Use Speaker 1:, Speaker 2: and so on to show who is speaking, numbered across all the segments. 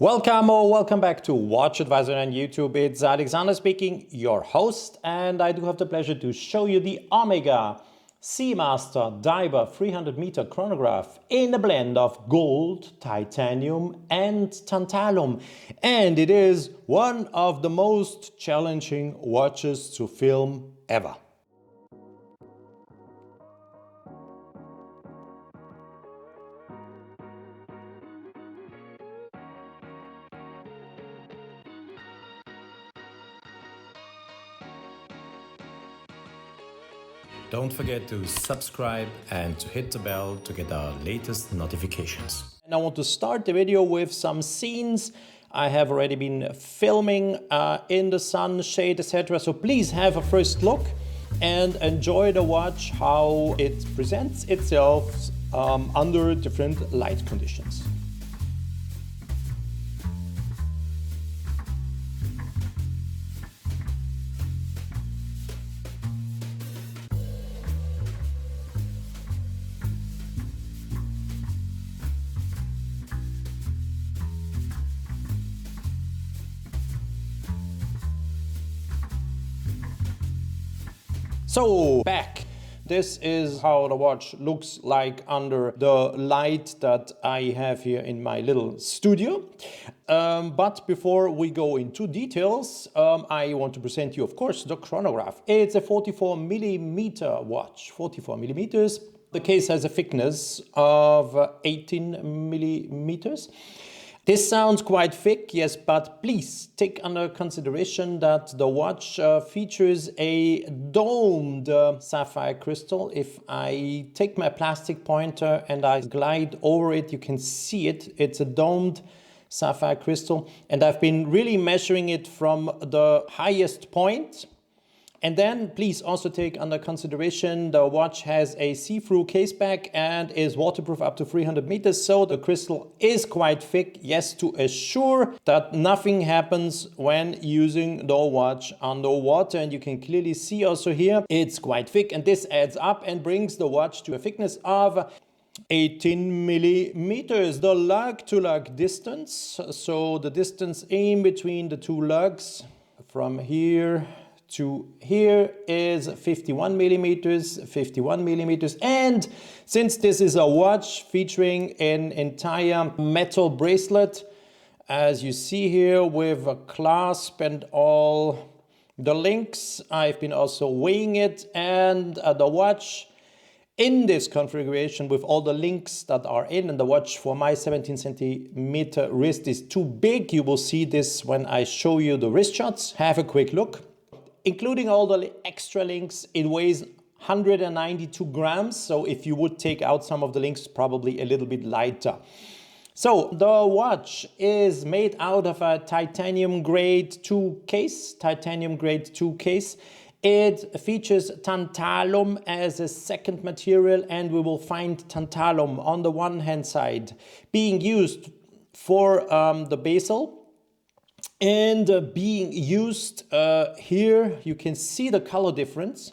Speaker 1: Welcome or welcome back to WatchAdvisor on YouTube. It's Alexander speaking, your host, and I do have the pleasure to show you the Omega Seamaster Diver 300-meter chronograph in a blend of gold, titanium and tantalum. And it is one of the most challenging watches to film ever. Don't forget to subscribe and to hit the bell to get our latest notifications. And I want to start the video with some scenes I have already been filming in the sun, shade, etc. So please have a first look and enjoy the watch, how it presents itself under different light conditions. So back, this is how the watch looks like under the light that I have here in my little studio. But before we go into details, I want to present you, of course, the chronograph. It's a 44mm watch, 44 millimeters. The case has a thickness of 18 millimeters. This sounds quite thick, yes, but please take under consideration that the watch features a domed sapphire crystal. If I take my plastic pointer and I glide over it, you can see it. It's a domed sapphire crystal, and I've been really measuring it from the highest point. And then please also take under consideration the watch has a see-through case back and is waterproof up to 300 meters. So the crystal is quite thick, yes, to assure that nothing happens when using the watch underwater. And you can clearly see also here, it's quite thick, and this adds up and brings the watch to a thickness of 18 millimeters. The lug to lug distance, so the distance in between the two lugs from here to here is 51 millimeters, and since this is a watch featuring an entire metal bracelet, as you see here, with a clasp and all the links, I've been also weighing it, and the watch in this configuration with all the links that are in, and the watch for my 17 centimeter wrist is too big. You will see this when I show you the wrist shots. Have a quick look. Including all the extra links, it weighs 192 grams. So if you would take out some of the links, probably a little bit lighter. So the watch is made out of a titanium grade 2 case. It features tantalum as a second material, and we will find tantalum on the one hand side being used for the bezel. And being used here, you can see the color difference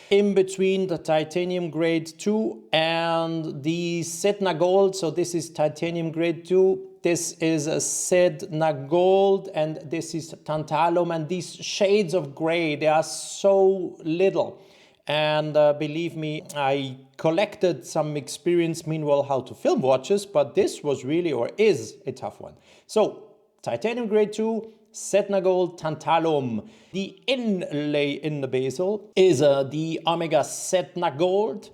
Speaker 1: in between the titanium grade 2 and the Sedna gold. So this is titanium grade 2, this is a Sedna gold, and this is tantalum. And these shades of gray, they are so little. And believe me, I collected some experience meanwhile how to film watches, but this was really, or is, a tough one. So titanium grade 2, Sedna gold, tantalum. The inlay in the bezel is the Omega Sedna gold.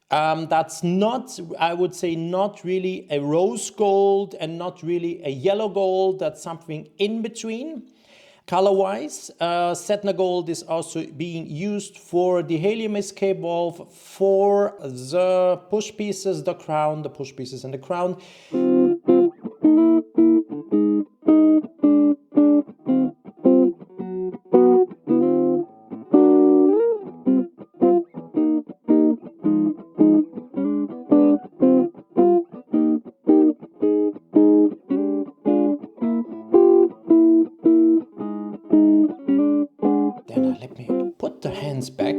Speaker 1: That's not, I would say, not really a rose gold and not really a yellow gold. That's something in between. Color-wise, Sedna gold is also being used for the helium escape valve, for the push pieces, the crown, the push pieces and the crown. Let me put the hands back,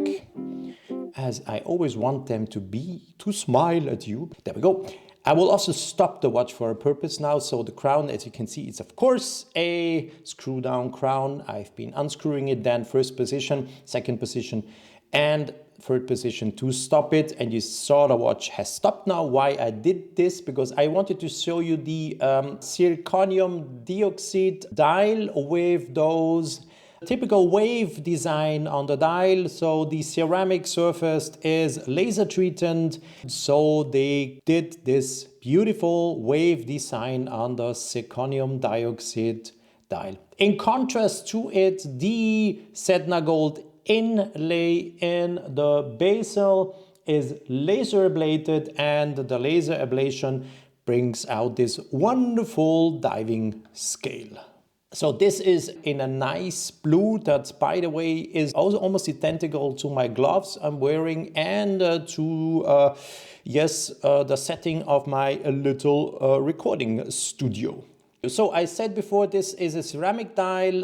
Speaker 1: as I always want them to smile at you. There we go. I will also stop the watch for a purpose now. So the crown, as you can see, it's of course a screw down crown. I've been unscrewing it, then first position, second position, and third position to stop it. And you saw the watch has stopped now. Why I did this? Because I wanted to show you the zirconium dioxide dial with those typical wave design on the dial. So the ceramic surface is laser treated. So they did this beautiful wave design on the zirconium dioxide dial. In contrast to it, the Sedna gold inlay in the bezel is laser ablated, and the laser ablation brings out this wonderful diving scale. So this is in a nice blue that, by the way, is also almost identical to my gloves I'm wearing, and to the setting of my little recording studio. So I said before, this is a ceramic dial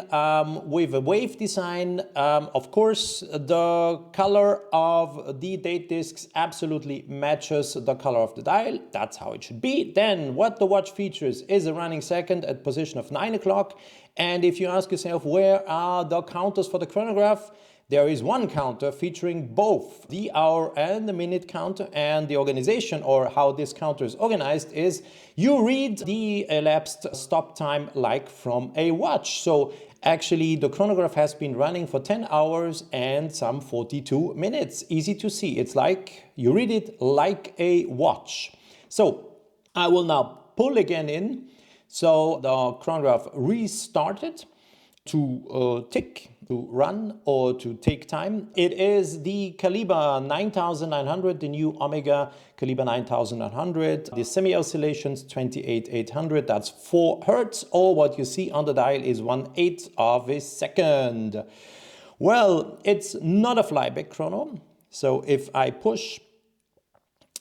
Speaker 1: with a wave design. Of course, the color of the date discs absolutely matches the color of the dial. That's how it should be. Then what the watch features is a running second at position of 9 o'clock. And if you ask yourself, where are the counters for the chronograph? There is one counter featuring both the hour and the minute counter, and the organization, or how this counter is organized, is you read the elapsed stop time like from a watch. So actually the chronograph has been running for 10 hours and some 42 minutes. Easy to see. It's like you read it like a watch. So I will now pull again in. So the chronograph restarted to tick, to run, or to take time. It is the Calibre 9900, the new Omega Calibre 9900. The semi-oscillations 28800, that's 4 Hertz, or what you see on the dial is 1/8 of a second. Well, it's not a flyback chrono. So if I push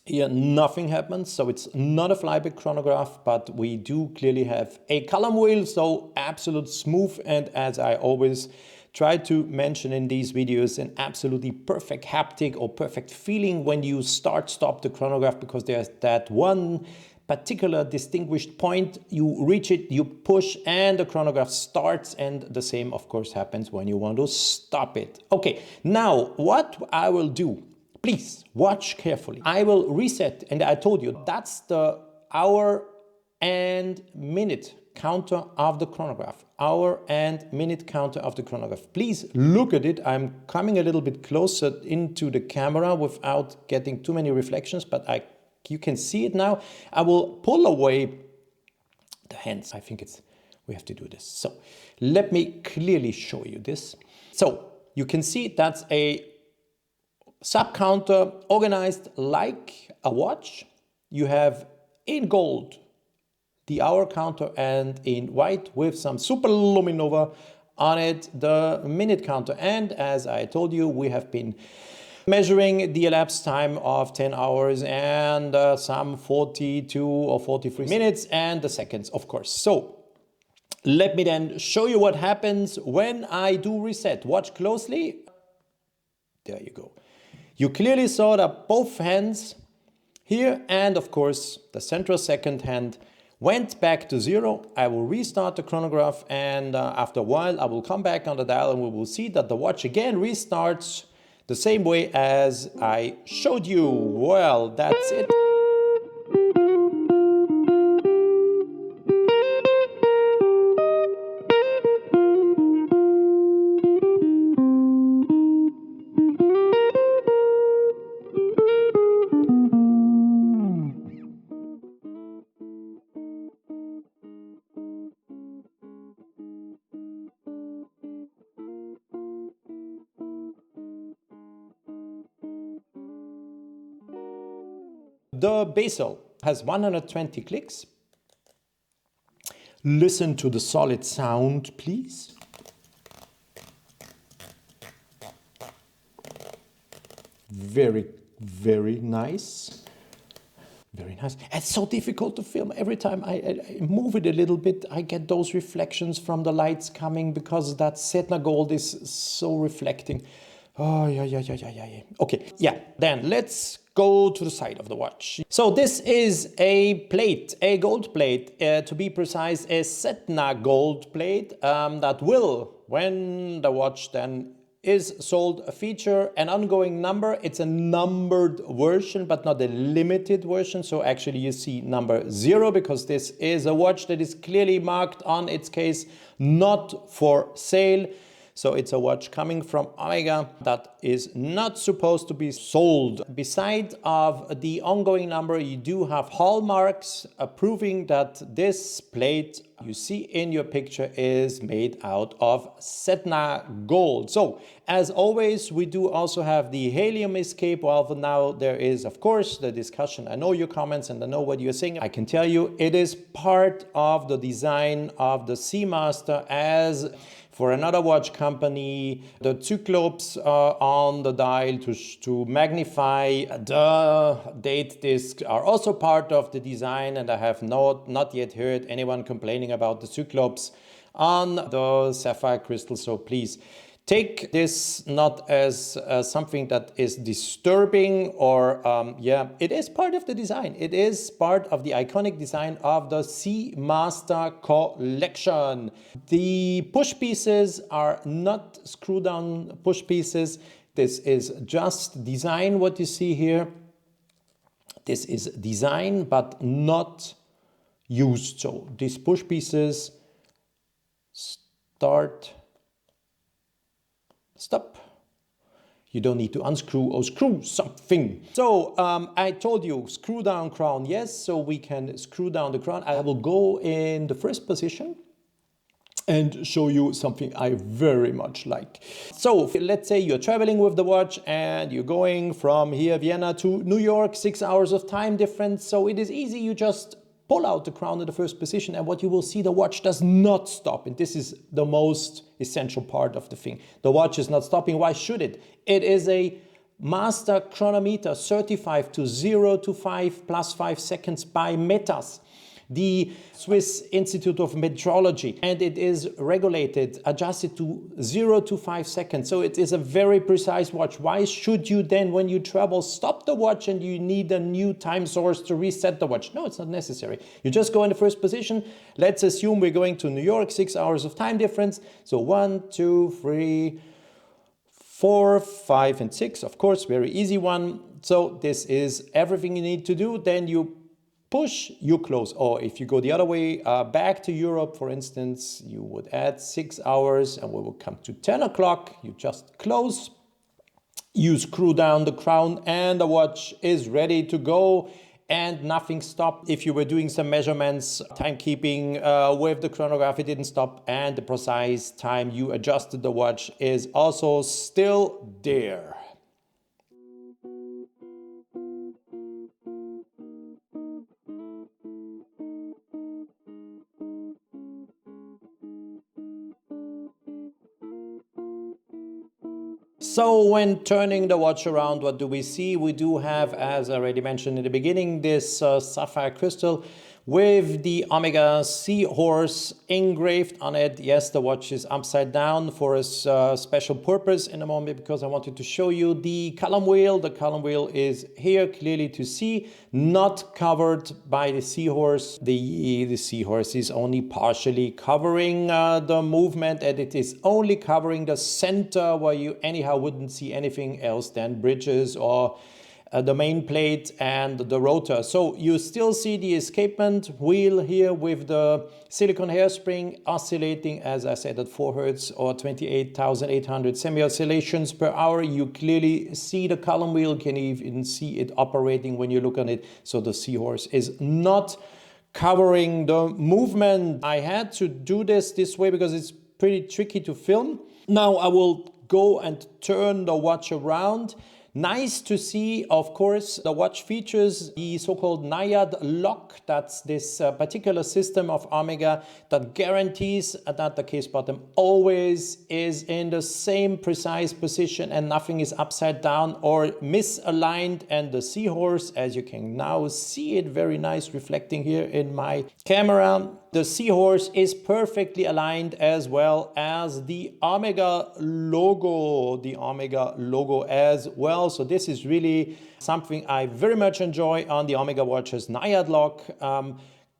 Speaker 1: here, nothing happens, so it's not a flyback chronograph, but we do clearly have a column wheel, so absolute smooth, and as I always try to mention in these videos, an absolutely perfect haptic or perfect feeling when you stop the chronograph, because there's that one particular distinguished point. You reach it, you push, and the chronograph starts, and the same of course happens when you want to stop it. Okay, now what I will do, please watch carefully. I will reset, and I told you that's the hour and minute counter of the chronograph. Hour and minute counter of the chronograph. Please look at it. I'm coming a little bit closer into the camera without getting too many reflections, but you can see it now. I will pull away the hands. I think we have to do this. So let me clearly show you this. So you can see that's a sub counter organized like a watch. You have in gold the hour counter, and in white with some super luminova on it the minute counter. And as I told you, we have been measuring the elapsed time of 10 hours and some 42 or 43 minutes and the seconds, of course. So let me then show you what happens when I do reset. Watch closely. There you go. You clearly saw that both hands here, and of course the central second hand, went back to 0. I will restart the chronograph, and after a while I will come back on the dial, and we will see that the watch again restarts the same way as I showed you. Well, that's it. The Bezel has 120 clicks. Listen to the solid sound, please. Very, very nice. Very nice. It's so difficult to film. Every time I move it a little bit, I get those reflections from the lights coming, because that Sedna gold is so reflecting. Oh, yeah. Okay, yeah. Then let's go to the side of the watch. So this is a plate, a gold plate, to be precise, a Sedna gold plate that will, when the watch then is sold, feature an ongoing number. It's a numbered version, but not a limited version. So actually you see number 0 because this is a watch that is clearly marked on its case, not for sale. So it's a watch coming from Omega that is not supposed to be sold. Beside of the ongoing number, you do have hallmarks proving that this plate you see in your picture is made out of Sedna gold. So as always, we do also have the helium escape valve. Now there is, of course, the discussion. I know your comments and I know what you're saying. I can tell you it is part of the design of the Seamaster, as for another watch company, the Cyclops on the dial to magnify the date discs are also part of the design, and I have not yet heard anyone complaining about the Cyclops on the sapphire crystal. So please take this not as something that is disturbing or, yeah, it is part of the design. It is part of the iconic design of the Seamaster collection. The push pieces are not screw down push pieces. This is just design, what you see here. This is design, but not used. So these push pieces start, stop. You don't need to unscrew or screw something. So I told you screw down crown, yes, so we can screw down the crown. I will go in the first position and show you something I very much like. So let's say you're traveling with the watch and you're going from here, Vienna, to New York, 6 hours of time difference. So it is easy, you just pull out the crown in the first position, and what you will see, the watch does not stop. And this is the most essential part of the thing. The watch is not stopping. Why should it? It is a master chronometer certified to 0 to 5 plus 5 seconds by Metas, the Swiss Institute of Metrology, and it is regulated, adjusted to 0 to 5 seconds. So it is a very precise watch. Why should you then, when you travel, stop the watch and you need a new time source to reset the watch? No, it's not necessary. You just go in the first position. Let's assume we're going to New York, 6 hours of time difference. So 1, 2, 3, 4, 5, and 6. Of course, very easy one. So this is everything you need to do. Then you push, you close. Or if you go the other way, back to Europe, for instance, you would add 6 hours and we will come to 10 o'clock. You just close, you screw down the crown, and the watch is ready to go and nothing stopped. If you were doing some measurements, timekeeping with the chronograph, it didn't stop, and the precise time you adjusted the watch is also still there. So when turning the watch around, what do we see? We do have, as I already mentioned in the beginning, this sapphire crystal with the Omega Seahorse engraved on it. Yes, the watch is upside down for a special purpose in a moment, because I wanted to show you the column wheel. The column wheel is here clearly to see, not covered by the Seahorse. The Seahorse is only partially covering the movement, and it is only covering the center where you anyhow wouldn't see anything else than bridges or the main plate and the rotor. So you still see the escapement wheel here with the silicone hairspring oscillating, as I said, at 4 Hertz or 28,800 semi-oscillations per hour. You clearly see the column wheel, can even see it operating when you look on it. So the Seahorse is not covering the movement. I had to do this way because it's pretty tricky to film. Now I will go and turn the watch around. Nice to see, of course, the watch features the so-called Naiad lock. That's this particular system of Omega that guarantees that the case bottom always is in the same precise position and nothing is upside down or misaligned. And the Seahorse, as you can now see it very nice reflecting here in my camera, the Seahorse is perfectly aligned, as well as the Omega logo as well. well. So this is really something I very much enjoy on the Omega watches Naiad lock,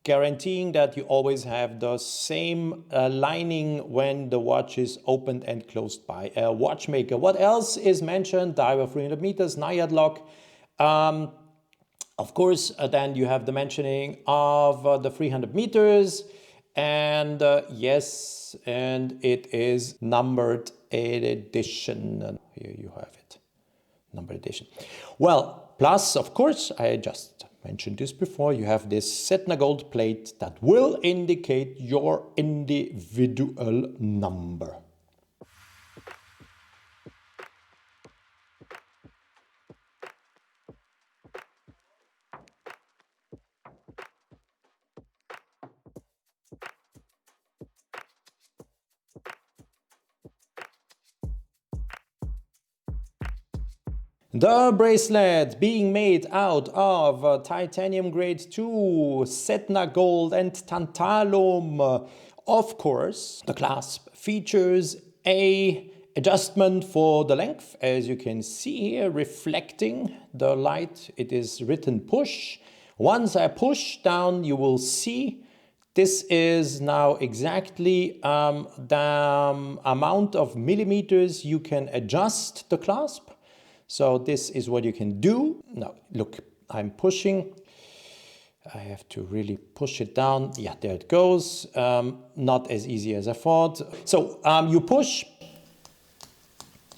Speaker 1: guaranteeing that you always have the same lining when the watch is opened and closed by a watchmaker. What else is mentioned? Diver 300 meters, Naiad lock. Of course, then you have the mentioning of the 300 meters. And yes, and it is numbered edition. And here you have it, numbered edition. Well, plus, of course, I just mentioned this before, you have this Sedna gold plate that will indicate your individual number. The bracelet being made out of titanium grade 2, Sedna gold and tantalum. Of course, the clasp features a adjustment for the length, as you can see here, reflecting the light. It is written push. Once I push down, you will see this is now exactly the amount of millimeters you can adjust the clasp. So this is what you can do. Now, look, I'm pushing. I have to really push it down. Yeah, there it goes. Not as easy as I thought. So you push.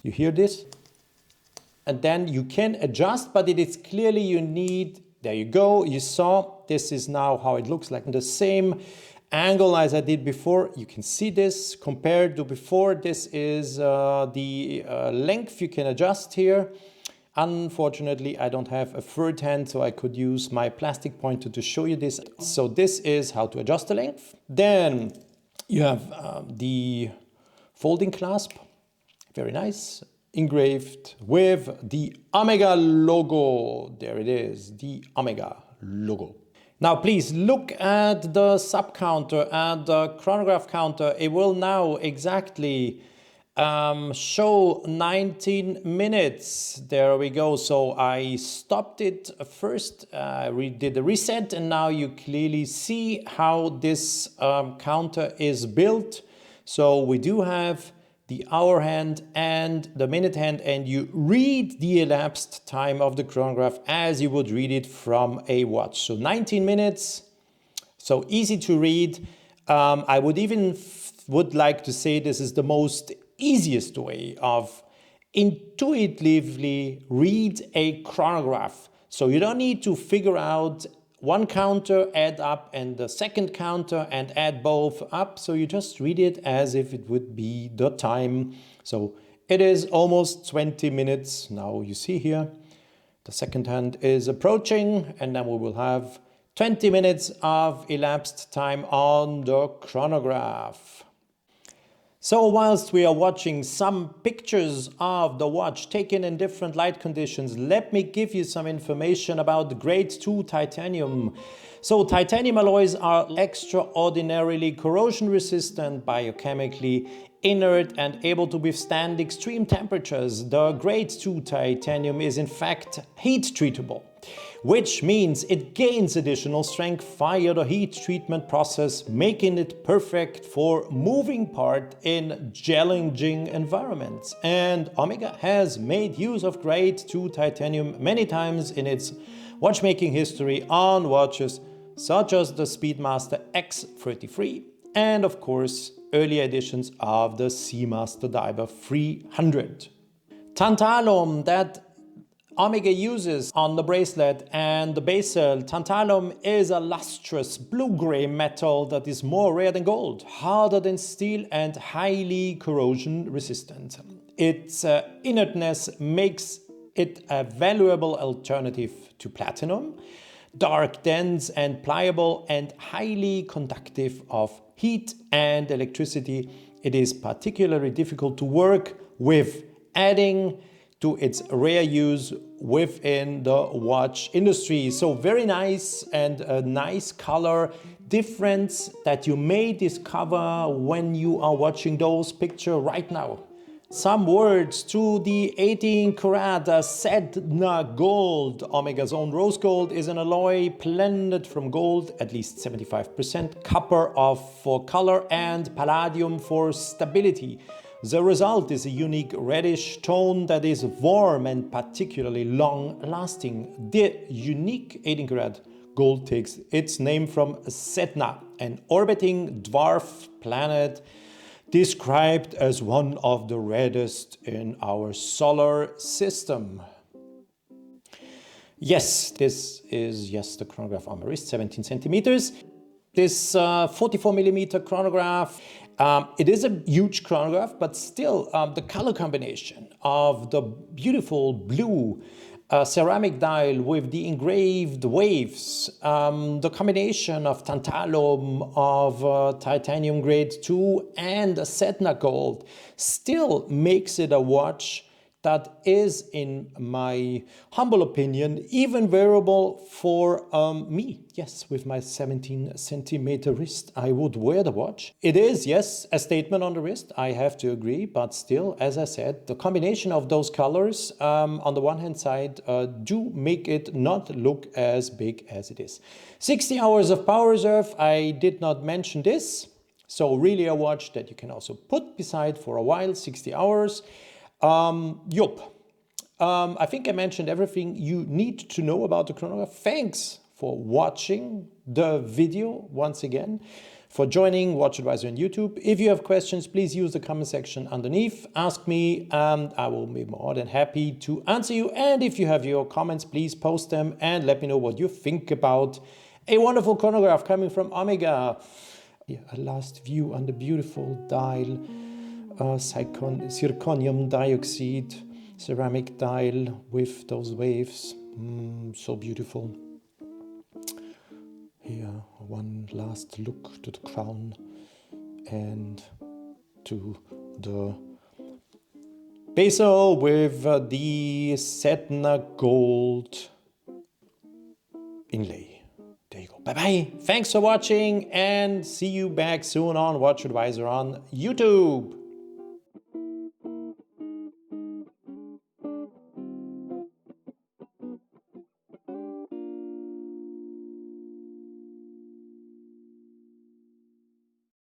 Speaker 1: You hear this? And then you can adjust, but it is clearly you need, there you go. You saw, this is now how it looks like. The same angle as I did before. You can see this compared to before. This is the length you can adjust here. Unfortunately, I don't have a third hand, so I could use my plastic pointer to show you this. So this is how to adjust the length. Then you have the folding clasp. Very nice. Engraved with the Omega logo. There it is, the Omega logo. Now please look at the sub counter and the chronograph counter. It will now exactly show 19 minutes. There we go. So I stopped it first, did the reset, and now you clearly see how this counter is built. So we do have the hour hand and the minute hand, and you read the elapsed time of the chronograph as you would read it from a watch. So 19 minutes, so easy to read. I would even would like to say this is the most easiest way of intuitively read a chronograph. So you don't need to figure out one counter, add up, and the second counter and add both up. So you just read it as if it would be the time. So it is almost 20 minutes. Now you see here, the second hand is approaching, and then we will have 20 minutes of elapsed time on the chronograph. So whilst we are watching some pictures of the watch taken in different light conditions, let me give you some information about the grade 2 titanium. So titanium alloys are extraordinarily corrosion resistant, biochemically inert, and able to withstand extreme temperatures. The grade 2 titanium is in fact heat treatable, which means it gains additional strength via the heat treatment process, making it perfect for moving part in challenging environments. And Omega has made use of grade 2 titanium many times in its watchmaking history on watches such as the Speedmaster X33 and of course early editions of the Seamaster Diver 300. Tantalum that Omega uses on the bracelet and the bezel. Tantalum is a lustrous blue-gray metal that is more rare than gold, harder than steel, and highly corrosion resistant. Its inertness makes it a valuable alternative to platinum, dark, dense, and pliable, and highly conductive of heat and electricity. It is particularly difficult to work with, adding to its rare use within the watch industry. So very nice, and a nice color difference that you may discover when you are watching those pictures right now. Some words to the 18 karat Sedna gold. Omega Zone rose gold is an alloy blended from gold, at least 75%, copper for color and palladium for stability. The result is a unique reddish tone that is warm and particularly long lasting. The unique 18 karat gold takes its name from Sedna, an orbiting dwarf planet described as one of the reddest in our solar system. Yes, this is the chronograph on my wrist, 17 centimeters. This 44mm chronograph, it is a huge chronograph, but still the color combination of the beautiful blue ceramic dial with the engraved waves, the combination of tantalum, of titanium grade 2 and a Sedna gold still makes it a watch that is, in my humble opinion, even wearable for me. Yes, with my 17 centimeter wrist, I would wear the watch. It is, yes, a statement on the wrist, I have to agree, but still, as I said, the combination of those colors on the one hand side do make it not look as big as it is. 60 hours of power reserve, I did not mention this. So really a watch that you can also put beside for a while, 60 hours. I think I mentioned everything you need to know about the chronograph. Thanks for watching the video once again, for joining WatchAdvisor on YouTube. If you have questions, please use the comment section underneath. Ask me and I will be more than happy to answer you. And if you have your comments, please post them and let me know what you think about a wonderful chronograph coming from Omega. Here, a last view on the beautiful dial. Zirconium dioxide ceramic dial with those waves, so beautiful. Here one last look to the crown and to the bezel with the Sedna gold inlay. There you go. Bye bye. Thanks for watching and see you back soon on WatchAdvisor on YouTube.